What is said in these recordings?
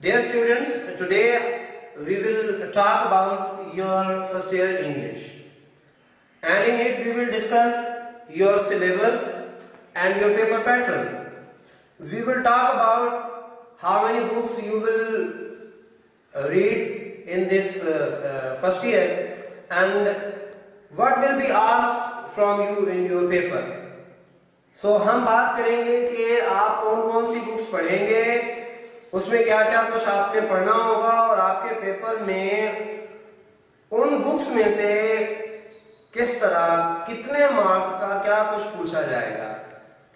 Dear students, today we will talk about your first year English, and in it we will discuss your syllabus and your paper pattern. We will talk about how many books you will read in this first year and what will be asked from you in your paper. So हम बात करेंगे कि आप कौन कौन सी books पढ़ेंगे, उसमें क्या क्या कुछ आपने पढ़ना होगा और आपके पेपर में उन बुक्स में से किस तरह कितने मार्क्स का क्या कुछ पूछा जाएगा।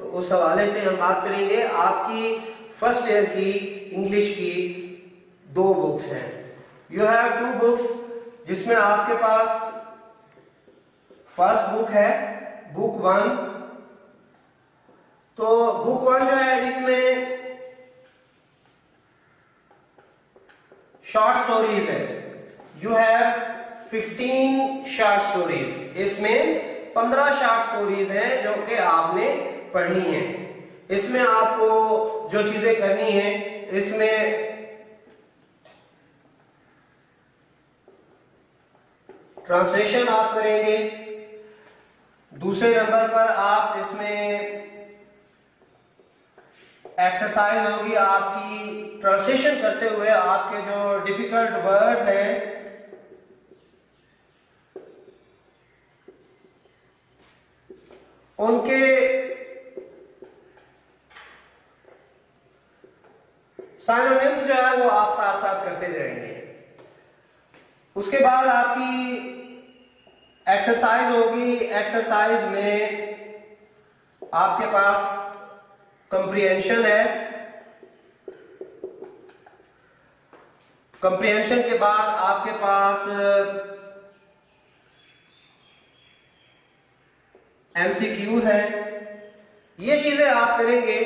तो उस हवाले से हम बात करेंगे। आपकी फर्स्ट ईयर की इंग्लिश की 2 बुक्स हैं। यू हैव 2 बुक्स, जिसमें आपके पास फर्स्ट बुक है बुक 1। तो बुक 1 जो है इसमें शॉर्ट स्टोरीज है। You have 15 short stories. इसमें 15 शॉर्ट स्टोरीज हैं जो कि आपने पढ़नी है। इसमें आपको जो चीजें करनी है, इसमें ट्रांसलेशन आप करेंगे। दूसरे नंबर पर आप इसमें एक्सरसाइज होगी आपकी, ट्रांसलेशन करते हुए आपके जो डिफिकल्ट वर्ड्स हैं उनके साइनोनिम्स जो है वो आप साथ साथ करते जाएंगे। उसके बाद आपकी एक्सरसाइज होगी। एक्सरसाइज में आपके पास कंप्रीहेंशन है। कंप्रीहेंशन के बाद आपके पास एमसीक्यूज हैं। ये चीजें आप करेंगे।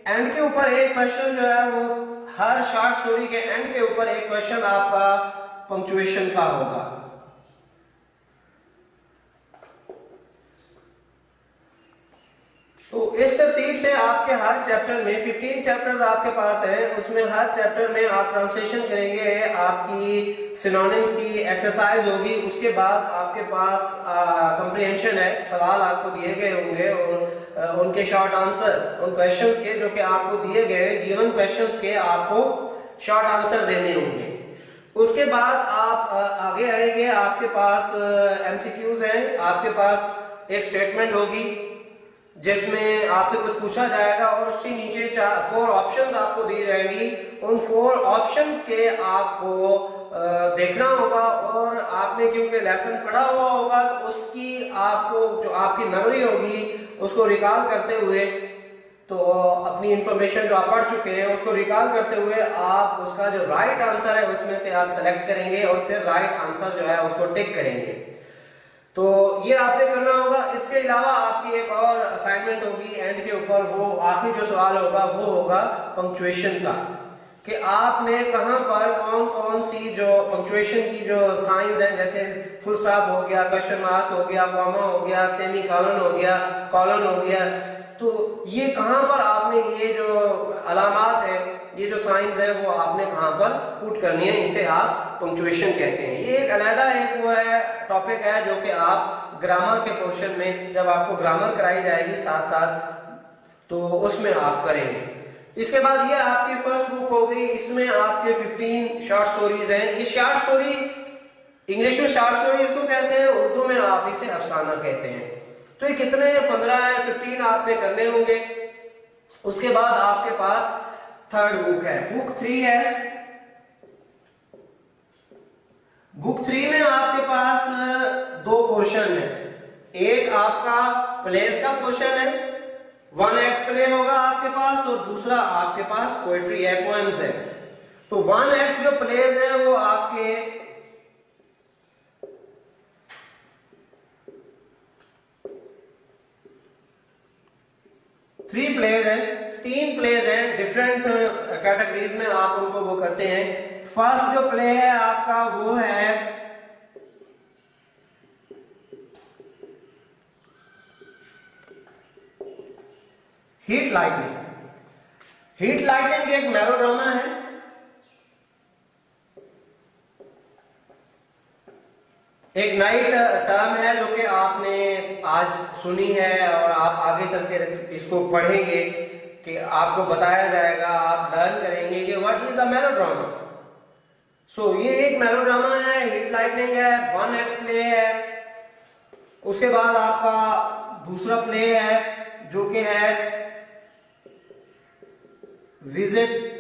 एंड के ऊपर एक क्वेश्चन जो है वो हर शॉर्ट स्टोरी के एंड के ऊपर एक क्वेश्चन आपका पंक्चुएशन का होगा। तो इस तरतीब से आपके हर चैप्टर में 15 चैप्टर्स आपके पास हैं, उसमें हर चैप्टर में आप ट्रांसलेशन करेंगे। आपकी सिनोनिम्स की एक्सरसाइज होगी। उसके बाद आपके पास कंप्रीहेंशन है। सवाल आपको दिए गए होंगे और उनके शॉर्ट आंसर, उन क्वेश्चंस के जो कि आपको दिए गए गिवन क्वेश्चंस के आपको शॉर्ट आंसर देने होंगे। उसके बाद आप आगे आएंगे। आपके पास एमसीक्यूज हैं। आपके पास एक स्टेटमेंट होगी जिसमें आपसे कुछ पूछा जाएगा और उसके नीचे 4 ऑप्शंस आपको दी जाएंगी। उन 4 ऑप्शंस के आपको देखना होगा और आपने क्योंकि लेसन पढ़ा हुआ होगा तो उसकी आपको जो आपकी मेमोरी होगी उसको रिकॉल करते हुए, तो अपनी इंफॉर्मेशन जो आप पढ़ चुके हैं उसको रिकॉल करते हुए आप उसका जो राइट आंसर है उसमें से आप सेलेक्ट करेंगे और फिर राइट आंसर जो है उसको टिक करेंगे। तो ये आपने करना होगा। इसके अलावा आपकी एक और असाइनमेंट होगी एंड के ऊपर। वो आखिरी जो सवाल होगा वो होगा पंक्चुएशन का, कि आपने कहां पर कौन कौन सी जो पंक्चुएशन की जो साइंस हैं, जैसे फुल स्टॉप हो गया, क्वेश्चन मार्क हो गया, कॉमा हो गया, सेमी कॉलन हो गया, कॉलन हो गया, तो ये कहां पर आपने ये जो अलामात है, ये जो साइंस है वो आपने कहां पर पुट करनी है, इसे आप पंक्चुएशन कहते हैं। ये एक अलग एक वो है टॉपिक है जो कि आप ग्रामर के पोर्शन में, जब आपको ग्रामर कराई जाएगी साथ साथ, तो उसमें आप करेंगे। इसके बाद ये आपकी फर्स्ट बुक हो गई। इसमें आपके 15 शॉर्ट स्टोरीज हैं। ये शॉर्ट स्टोरी इंग्लिश में शॉर्ट स्टोरी इसको कहते हैं, उर्दू में आप इसे अफसाना कहते हैं। तो ये कितने 15 या 15 आपने करने होंगे। उसके बाद आपके पास थर्ड बुक है, बुक 3 है। बुक 3 में आपके पास 2 पोर्शन है। एक आपका प्लेस का पोर्शन है, 1 एक्ट प्ले होगा आपके पास, और दूसरा आपके पास पोएट्री है, पोएम्स है। तो 1 एक्ट जो प्लेस है वो आपके 3 प्लेस है, 3 प्लेस है। डिफरेंट कैटेगरीज में आप उनको वो करते हैं। फर्स्ट जो प्ले है आपका वो है हीट लाइटनिंग। हीट लाइटनिंग एक मेलोड्रामा है एक नई टर्म है जो कि आपने आज सुनी है और आप आगे चल के इसको पढ़ेंगे कि आपको बताया जाएगा, आप लर्न करेंगे कि व्हाट इज अ मेलोड्रामा। सो ये एक मेलोड्रामा है, हिट लाइटनिंग है, वन एक्ट प्ले है। उसके बाद आपका दूसरा प्ले है जो कि है visit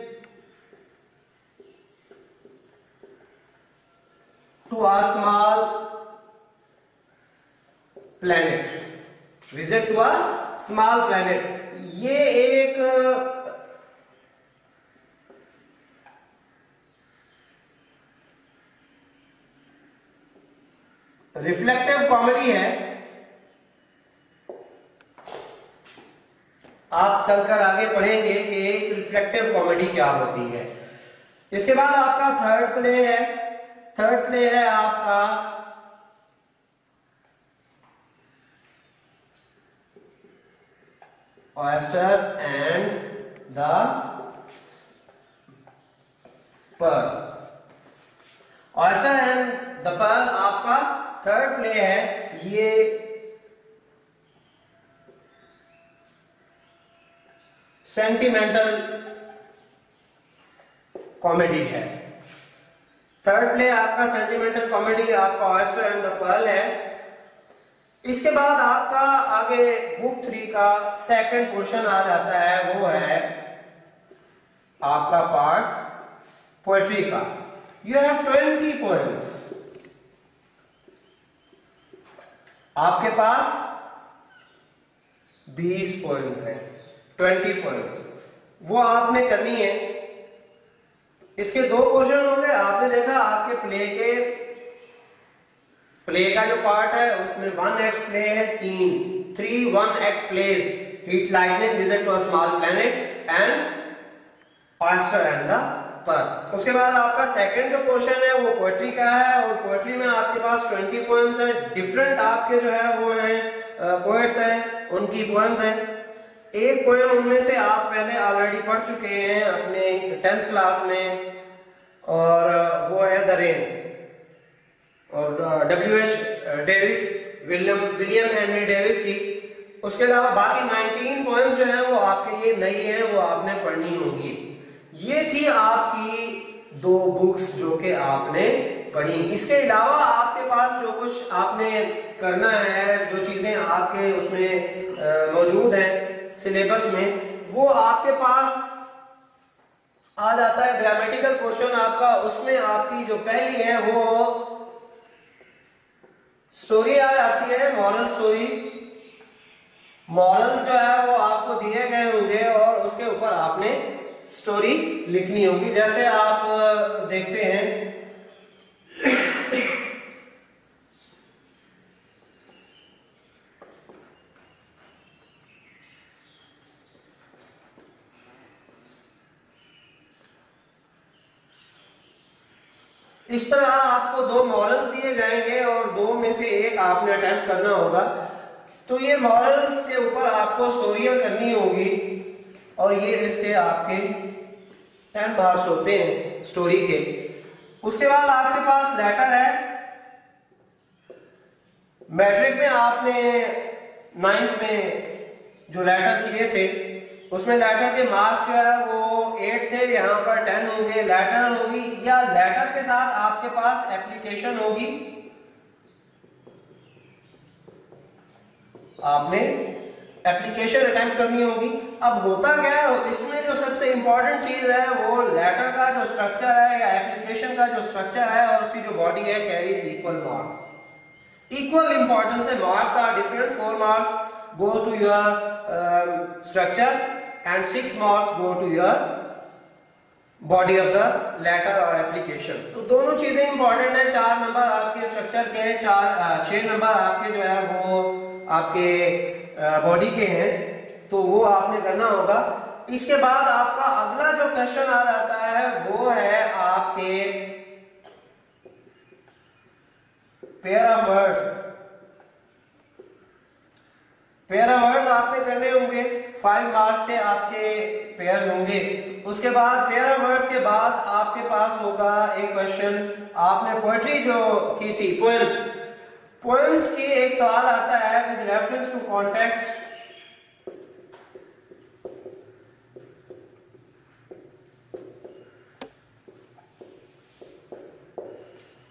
to a small planet. Visit to a small planet, ये एक रिफ्लेक्टिव कॉमेडी है। आप चलकर आगे पढ़ेंगे कि एक रिफ्लेक्टिव कॉमेडी क्या होती है। इसके बाद आपका थर्ड प्ले है। थर्ड प्ले है आपका oyster and the pearl. Oyster and the pearl आपका थर्ड प्ले है। ये सेंटिमेंटल कॉमेडी है। थर्ड प्ले आपका सेंटिमेंटल कॉमेडी, आपका ऑयस्टर एंड द पर्ल है। इसके बाद आपका आगे बुक 3 का सेकंड पोर्शन आ जाता है, वो है आपका पार्ट पोएट्री का। You have 20 poems. आपके पास 20 पोएम्स हैं, 20 पोएम्स वो आपने करनी है। इसके दो पोर्शन हो गए। आपने देखा आपके प्ले का जो पार्ट है उसमें वन एक्ट प्ले है, 3 one act plays, heat lightning, visit to a small planet and oyster and the pearl. उसके बाद आपका सेकंड जो पोर्शन है वो पोएट्री का है और पोएट्री में आपके पास 20 पोएम्स हैं। डिफरेंट आपके जो है वो हैं पोएट्स हैं, उनकी पोएम्स हैं। एक पोएम उनमें से आप पहले ऑलरेडी पढ़ चुके हैं अपने 10th क्लास में, और वो है द रेन और W.H. Davis, William Henry Davis की। उसके अलावा बाकी 19 पोएम्स जो हैं वो आपके लिए नई हैं, वो आपने पढ़नी होंगी। ये थी आपकी 2 बुक्स जो कि आपने पढ़ी। इसके अलावा आपके पास जो कुछ आपने करना है, जो चीजें आपके उसमें मौजूद हैं सिलेबस में, वो आपके पास आ जाता है। ग्रामेटिकल पोर्शन आपका, उसमें आपकी जो पहली है वो स्टोरी आ जाती है, मॉरल स्टोरी। मॉरल्स जो है वो आपको दिए गए होंगे और उसके ऊपर आपने स्टोरी लिखनी होगी। जैसे आप देखते हैं इस तरह आपको 2 मॉरल्स दिए जाएंगे और 2 में से एक आपने अटेम्प्ट करना होगा। तो ये मॉरल्स के ऊपर आपको स्टोरियां करनी होगी और ये इसके आपके 10 मार्क्स होते हैं स्टोरी के। उसके बाद आपके पास लेटर है। मैट्रिक में आपने 9th में जो लेटर किए थे उसमें लेटर के मार्क्स जो है वो 8 थे, यहाँ पर 10 होंगे। लेटर होगी या लेटर के साथ आपके पास एप्लीकेशन होगी। आपने एप्लीकेशन अटेम्प्ट करनी होगी। अब होता क्या है इसमें, जो सबसे इंपॉर्टेंट चीज है वो लेटर का जो स्ट्रक्चर है या एप्लीकेशन का जो स्ट्रक्चर है और उसकी जो बॉडी है carries equal marks. Equal importance है, marks are different. 4 marks goes to your structure and 6 marks go to your body of the letter or application। तो दोनों चीजें इंपॉर्टेंट है। 4 नंबर आपके स्ट्रक्चर के हैं, 6 नंबर आपके जो है वो आपके बॉडी के हैं, तो वो आपने करना होगा। इसके बाद आपका अगला जो क्वेश्चन आ जाता है वो है आपके pair of words. Pair of words आपने करने होंगे। 5 मार्क्स के आपके पेयर्स होंगे। उसके बाद पेयर ऑफ वर्ड्स के बाद आपके पास होगा एक क्वेश्चन। आपने पोएट्री जो की थी, पोएम्स, पोएम्स की एक सवाल आता है विद रेफरेंस टू कॉन्टेक्स्ट।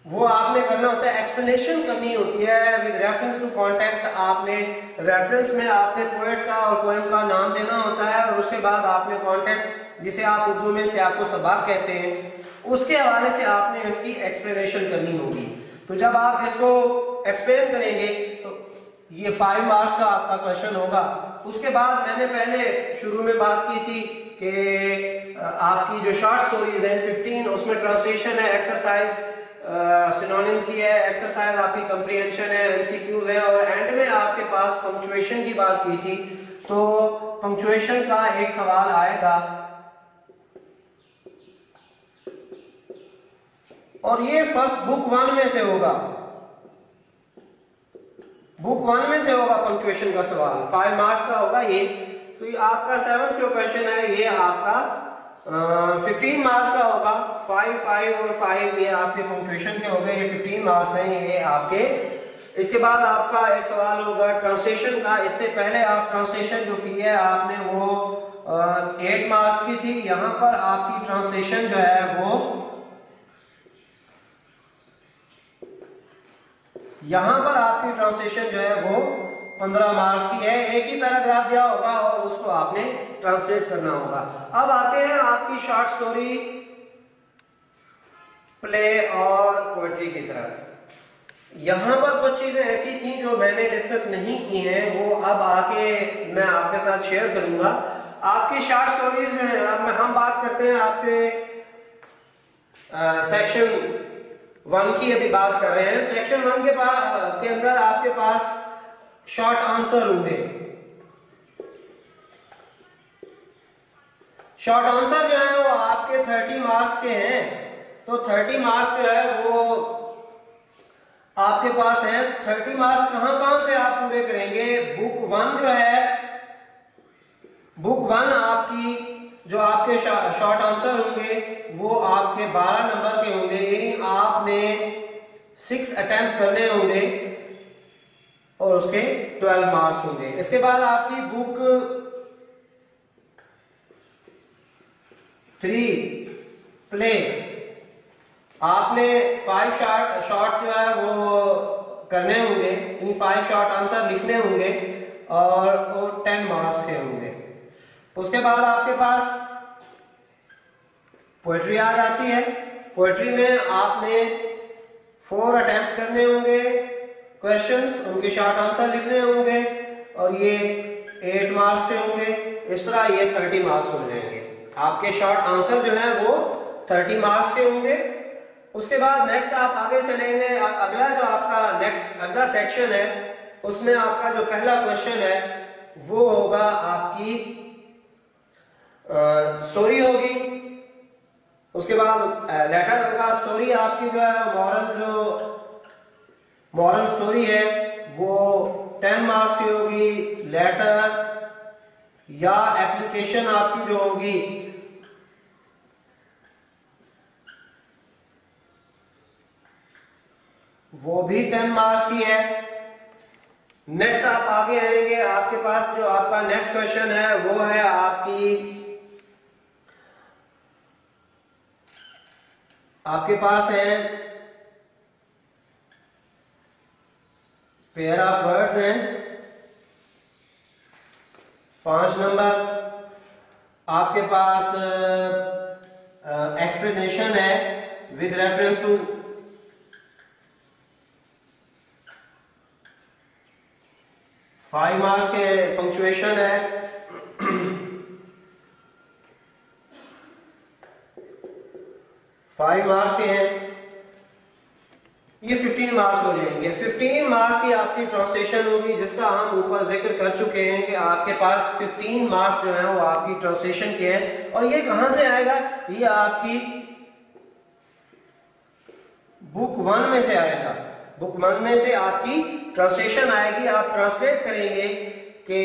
वो आपने करना होता है, एक्सप्लेनेशन करनी होती है विद रेफरेंस टू कॉन्टेक्स्ट। आपने रेफरेंस में आपने पोएट का और पोएम का नाम देना होता है और उसके बाद आपने कॉन्टेक्स्ट, जिसे आप उर्दू में से आपको सबाक कहते हैं, उसके हवाले से आपने इसकी एक्सप्लेनेशन करनी होगी। तो जब आप इसको एक्सप्लेन करेंगे तो ये 5 मार्क्स का आपका क्वेश्चन होगा। उसके बाद मैंने पहले शुरू में बात की थी कि आपकी जो शॉर्ट स्टोरीज हैं 15, उसमें ट्रांसलेशन है, एक्सरसाइज सिनोनिम्स की है, एक्सरसाइज आपकी कंप्रीहेंशन है, एमसीक्यूज है, और एंड में आपके पास पंक्चुएशन की बात की थी। तो पंक्चुएशन का एक सवाल आएगा और ये फर्स्ट बुक 1 में से होगा, बुक 1 में से होगा पंक्चुएशन का सवाल, 5 मार्क्स का होगा ये। तो ये आपका 7th जो क्वेश्चन है ये आपका 15 मार्क्स का होगा। 5, 5 और 5 ये आपके पंक्चुएशन के हो गए, ये 15 मार्क्स हैं ये आपके। इसके बाद आपका एक सवाल होगा ट्रांसलेशन का। इससे पहले आप ट्रांसलेशन जो की है आपने वो 8 मार्क्स की थी। यहां पर आपकी ट्रांसलेशन जो है वो 15 मार्क्स की है। एक ही पैराग्राफ दिया होगा और उसको आपने ट्रांसलेट करना होगा। अब आते हैं आपकी शॉर्ट स्टोरी, प्ले और पोएट्री की तरफ। यहां पर कुछ चीजें ऐसी थी जो मैंने डिस्कस नहीं की हैं, वो अब आके मैं आपके साथ शेयर करूंगा। आपकी शॉर्ट स्टोरीज जो है, अब हम बात करते हैं आपके सेक्शन 1 की अभी बात कर रहे हैं। सेक्शन 1 के अंदर आपके पास शॉर्ट आंसर होंगे। शॉर्ट आंसर जो है वो आपके 30 मार्क्स के हैं। तो 30 मार्क्स जो है वो आपके पास है। 30 मार्क्स कहां से आप पूरे करेंगे? बुक 1 जो है, बुक 1 आपकी जो आपके शॉर्ट आंसर होंगे वो आपके 12 नंबर के होंगे, यानी आपने 6 अटेम्प्ट करने होंगे और उसके 12 मार्क्स होंगे। इसके बाद आपकी बुक 3 प्ले, आपने 5 शॉर्ट्स जो है वो करने होंगे, यानी 5 शॉर्ट आंसर लिखने होंगे और वो 10 मार्क्स के होंगे। उसके बाद आपके पास पोएट्री आ जाती है। पोएट्री में आपने 4 अटेम्प्ट करने होंगे क्वेश्चंस, उनके शॉर्ट आंसर लिखने होंगे और ये 8 मार्क्स के होंगे। इस तरह ये 30 मार्क्स हो जाएंगे। आपके शॉर्ट आंसर जो है वो 30 मार्क्स के होंगे। उसके बाद नेक्स्ट आप आगे चलेंगे। अगला जो आपका अगला सेक्शन है उसमें आपका जो पहला क्वेश्चन है वो होगा आपकी स्टोरी होगी। उसके बाद लेटर होगा। स्टोरी आपकी जो है मॉरल स्टोरी है वो 10 मार्क्स की होगी। लेटर या एप्लीकेशन आपकी जो होगी वो भी 10 मार्क्स की है। नेक्स्ट आप आगे आएंगे, आपके पास जो आपका नेक्स्ट क्वेश्चन है वो है आपके पास है पेयर ऑफ वर्ड्स हैं 5 नंबर। आपके पास एक्सप्लेनेशन है with reference to five marks के। पंक्चुएशन है 5 मार्क्स के हैं, ये 15 मार्क्स हो जाएंगे। 15 मार्क्स की आपकी ट्रांसलेशन होगी, जिसका हम ऊपर जिक्र कर चुके हैं कि आपके पास 15 मार्क्स जो है वो आपकी ट्रांसलेशन के हैं। और ये कहां से आएगा? ये आपकी बुक 1 में से आएगा। बुक 1 में से आपकी ट्रांसलेशन आएगी। आप ट्रांसलेट करेंगे कि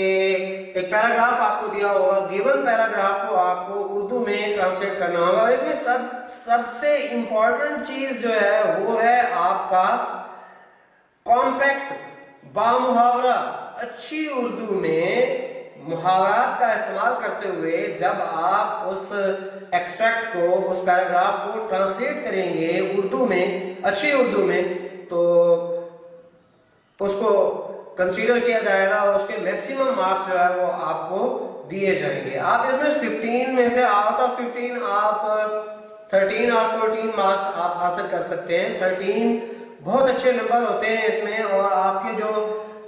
एक पैराग्राफ आपको दिया होगा, गिवन पैराग्राफ को आपको उर्दू में ट्रांसलेट करना होगा। और इसमें सबसे इंपॉर्टेंट चीज जो है वो है आपका कॉम्पैक्ट बामुहावरा, अच्छी उर्दू में मुहावरात का इस्तेमाल करते हुए जब आप उस एक्सट्रैक्ट को, उस पैराग्राफ को ट्रांसलेट करेंगे उर्दू में, अच्छी उर्दू में, तो उसको कंसीडर किया जाएगा और उसके मैक्सिमम मार्क्स जो है वो आपको दिए जाएंगे। आप इसमें 15 में से आउट ऑफ 15 आप 13 और 14 मार्क्स आप हासिल कर सकते हैं। 13 बहुत अच्छे नंबर होते हैं इसमें, और आपके जो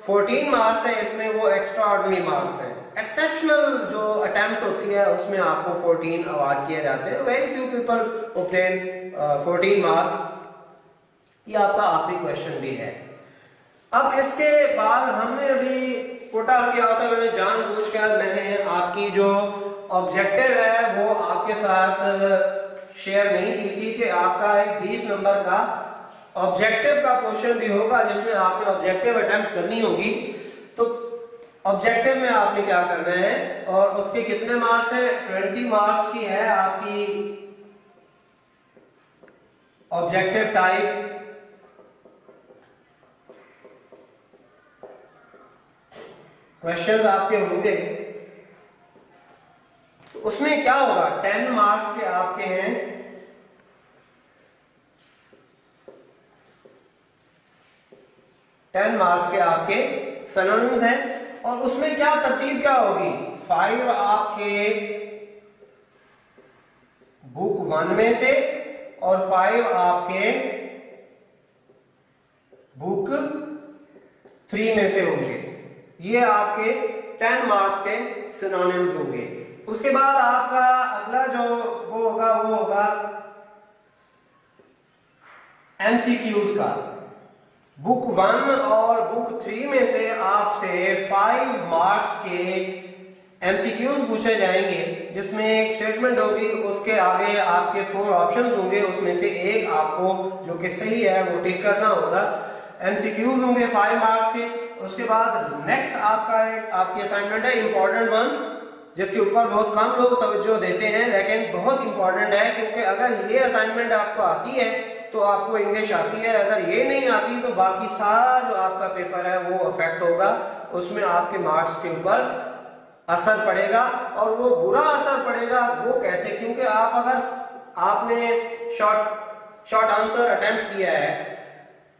14 मार्क्स हैं इसमें वो एक्स्ट्रा ऑर्डिनरी मार्क्स हैं। एक्सेप्शनल जो अटेम्प्ट होती है उसमें आपको 14 अवार्ड किए जाते हैं। Very few people obtain 14 marks. ये आपका आखिरी क्वेश्चन भी है। अब इसके बाद हमने अभी पुट ऑफ किया होता है, मैंने जानबूझकर मैंने आपकी जो ऑब्जेक्टिव है वो आपके साथ शेयर नहीं की थी कि आपका एक 20 नंबर का ऑब्जेक्टिव का क्वेश्चन भी होगा जिसमें आपने ऑब्जेक्टिव अटेम्प्ट करनी होगी। तो ऑब्जेक्टिव में आपने क्या करना है और उसके कितने मार्क्स है? 20 मार्क्स की है आपकी ऑब्जेक्टिव टाइप। क्वेश्चंस आपके होंगे तो उसमें क्या होगा, 10 मार्क्स के आपके हैं। टेन मार्क्स के आपके सिनोनिम्स हैं और उसमें क्या तरतीब क्या होगी, 5 आपके बुक 1 में से और 5 आपके बुक 3 में से होंगे। ये आपके 10 मार्क्स के सिनोनिम्स होंगे। उसके बाद आपका अगला जो वो होगा एमसीक्यूज का। बुक 1 और बुक 3 में से आपसे 5 मार्क्स के एमसीक्यूज पूछे जाएंगे जिसमें एक स्टेटमेंट होगी, उसके आगे आपके 4 ऑप्शंस होंगे, उसमें से एक आपको जो कि सही है वो टिक करना होगा। एमसीक्यूज होंगे 5 मार्क्स के। उसके बाद नेक्स्ट आपका एक आपकी असाइनमेंट है इंपॉर्टेंट वन, जिसके ऊपर बहुत कम लोग तवज्जो देते हैं लेकिन बहुत इंपॉर्टेंट है, क्योंकि अगर ये असाइनमेंट आपको आती है तो आपको इंग्लिश आती है, अगर ये नहीं आती तो बाकी सारा जो आपका पेपर है वो अफेक्ट होगा, उसमें आपके मार्क्स के ऊपर असर पड़ेगा। और वो बुरा असर पड़ेगा वो कैसे, क्योंकि आप अगर आपने शॉर्ट आंसर अटेम्प्ट किया है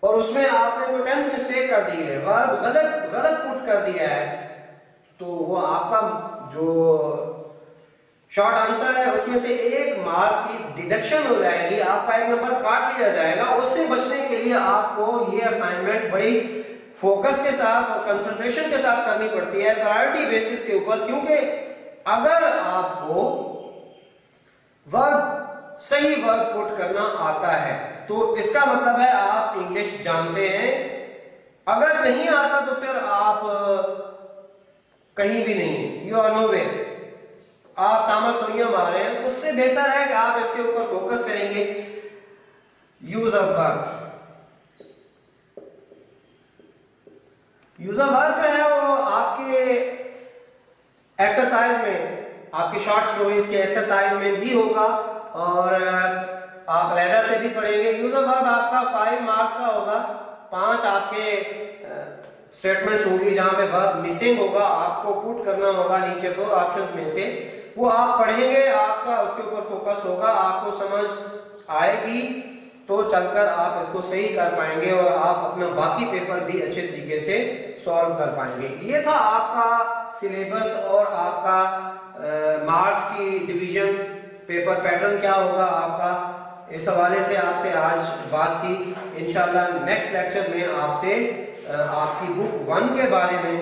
और उसमें आपने कोई टेंस मिस्टेक कर दी है, वर्ब गलत पुट कर दिया है, तो वो आपका जो शॉर्ट आंसर है उसमें से 1 मार्क्स की डिडक्शन हो जाएगी, आपका 1 नंबर काट लिया जाएगा। उससे बचने के लिए आपको ये असाइनमेंट बड़ी फोकस के साथ और कंसंट्रेशन के साथ करनी पड़ती है, प्रायोरिटी बेसिस के ऊपर, क्योंकि अगर आपको वर्ब सही वर्ब पुट करना आता है तो इसका मतलब है आप इंग्लिश जानते हैं। अगर नहीं आता तो फिर आप कहीं भी नहीं, यू आर नोवेयर, आप टामक टोनिया मार रहे हैं। उससे बेहतर है कि आप इसके ऊपर फोकस करेंगे। Use of verb, use of verb है वो आपके एक्सरसाइज में, आपकी शॉर्ट स्टोरीज के एक्सरसाइज में भी होगा और आप अलहदा से भी पढ़ेंगे। यूज ऑफ वर्ब आपका 5 मार्क्स का होगा। 5 आपके स्टेटमेंट्स होंगी जहां पे वर्ब मिसिंग होगा, आपको पुट करना होगा नीचे 4 ऑप्शंस में से, वो आप पढ़ेंगे, आपका उसके ऊपर फोकस होगा, आपको समझ आएगी तो चलकर आप इसको सही कर पाएंगे और आप अपना बाकी पेपर भी अच्छे तरीके से सॉल्व कर पाएंगे। ये था आपका सिलेबस और आपका मार्क्स की डिवीजन, पेपर पैटर्न क्या होगा आपका। इस हवाले से आपसे आज बात की। इंशाल्लाह नेक्स्ट लेक्चर में आपसे आपकी बुक 1 के बारे में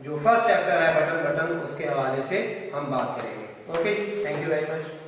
जो फर्स्ट चैप्टर है बटन उसके हवाले से हम बात करेंगे। Okay, thank you very much.